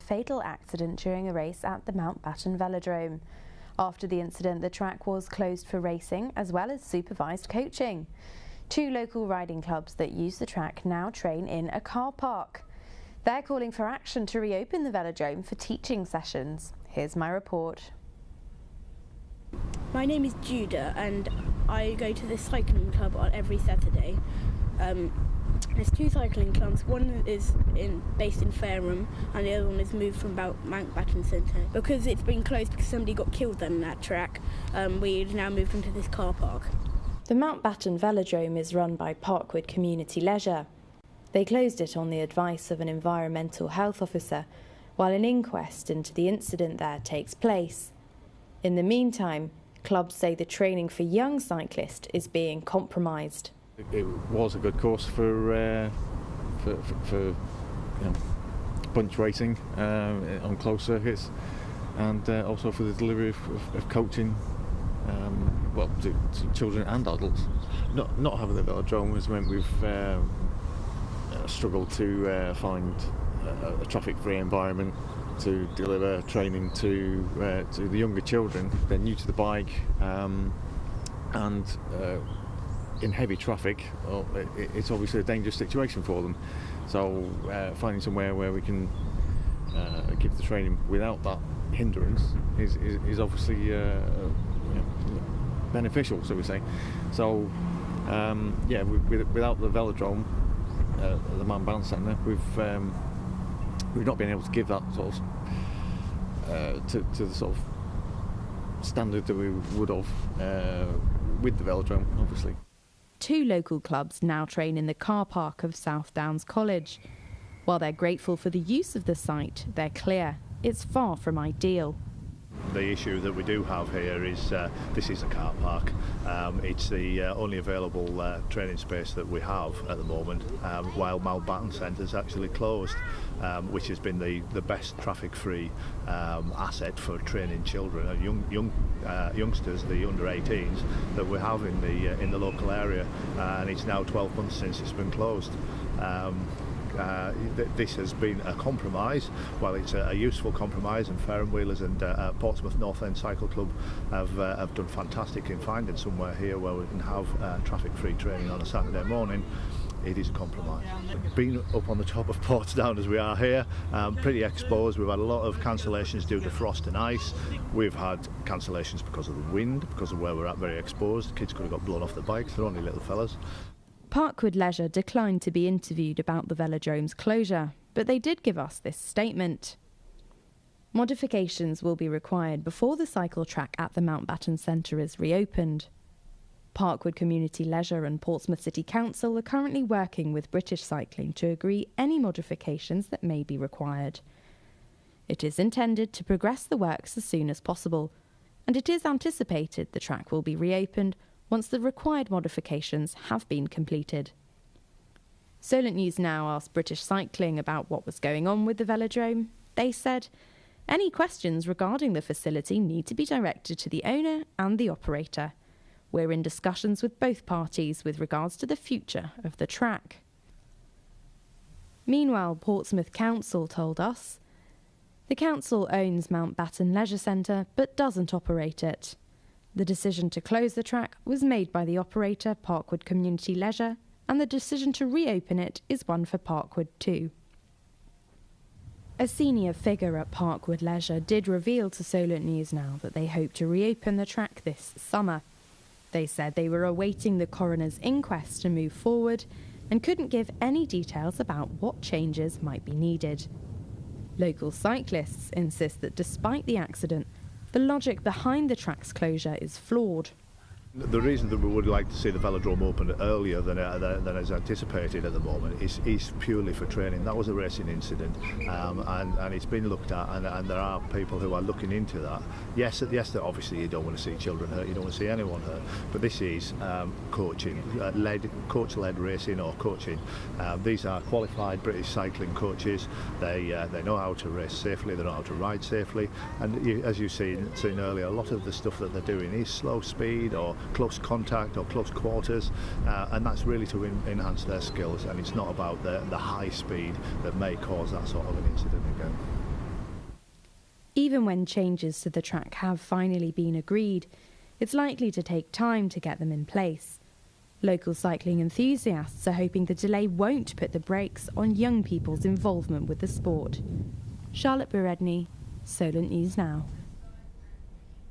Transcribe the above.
Fatal accident during a race at the Mountbatten Velodrome. After the incident, the track was closed for racing as well as supervised coaching. 2 local riding clubs that use the track now train in a car park. They're calling for action to reopen the velodrome for teaching sessions. Here's my report. My name is Judah and I go to this cycling club on every Saturday. There's 2 cycling clubs. One is based in Fareham and the other one is moved from Mountbatten Centre. Because it's been closed because somebody got killed on that track, we've now moved into this car park. The Mountbatten Velodrome is run by Parkwood Community Leisure. They closed it on the advice of an environmental health officer while an inquest into the incident there takes place. In the meantime, clubs say the training for young cyclists is being compromised. It was a good course for bunch racing on close circuits, and also for the delivery of coaching, to children and adults. Not having the velodrome has meant we've struggled to find a traffic-free environment to deliver training to the younger children. They're new to the bike, and in heavy traffic, it's obviously a dangerous situation for them. So finding somewhere where we can give the training without that hindrance is obviously beneficial, so we say. So without the velodrome at the Mountbatten Centre, we've not been able to give that sort of to the sort of standard that we would have with the velodrome, obviously. 2 local clubs now train in the car park of South Downs College. While they're grateful for the use of the site, they're clear it's far from ideal. The issue that we do have here is this is a car park. It's the only available training space that we have at the moment, while Mountbatten Centre is actually closed, which has been the best traffic-free asset for training children, youngsters, the under 18s that we have in the local area, and it's now 12 months since it's been closed. This has been a compromise. Well, it's a useful compromise, and Fareham Wheelers and Portsmouth North End Cycle Club have done fantastic in finding somewhere here where we can have traffic-free training on a Saturday morning. It is a compromise. Being up on the top of Portsdown as we are here, pretty exposed. We've had a lot of cancellations due to frost and ice. We've had cancellations because of the wind, because of where we're at, very exposed. Kids could have got blown off their bikes. They're only little fellas. Parkwood Leisure declined to be interviewed about the velodrome's closure, but they did give us this statement. Modifications will be required before the cycle track at the Mountbatten Centre is reopened. Parkwood Community Leisure and Portsmouth City Council are currently working with British Cycling to agree any modifications that may be required. It is intended to progress the works as soon as possible, and it is anticipated the track will be reopened once the required modifications have been completed. Solent News Now asked British Cycling about what was going on with the velodrome. They said, any questions regarding the facility need to be directed to the owner and the operator. We're in discussions with both parties with regards to the future of the track. Meanwhile, Portsmouth Council told us, the council owns Mountbatten Leisure Centre but doesn't operate it. The decision to close the track was made by the operator, Parkwood Community Leisure, and the decision to reopen it is one for Parkwood too. A senior figure at Parkwood Leisure did reveal to Solent News Now that they hope to reopen the track this summer. They said they were awaiting the coroner's inquest to move forward and couldn't give any details about what changes might be needed. Local cyclists insist that despite the accident, the logic behind the track's closure is flawed. The reason that we would like to see the velodrome open earlier than is anticipated at the moment is purely for training. That was a racing incident, and it's been looked at, and there are people who are looking into that. Yes, obviously you don't want to see children hurt, you don't want to see anyone hurt, but this is coaching, coach-led racing or coaching. These are qualified British cycling coaches. They know how to race safely, they know how to ride safely, and as you've seen earlier, a lot of the stuff that they're doing is slow speed or close contact or close quarters, and that's really to enhance their skills, and it's not about the high speed that may cause that sort of an incident again. Even when changes to the track have finally been agreed, it's likely to take time to get them in place. Local cycling enthusiasts are hoping the delay won't put the brakes on young people's involvement with the sport. Charlotte Beredny, Solent News Now.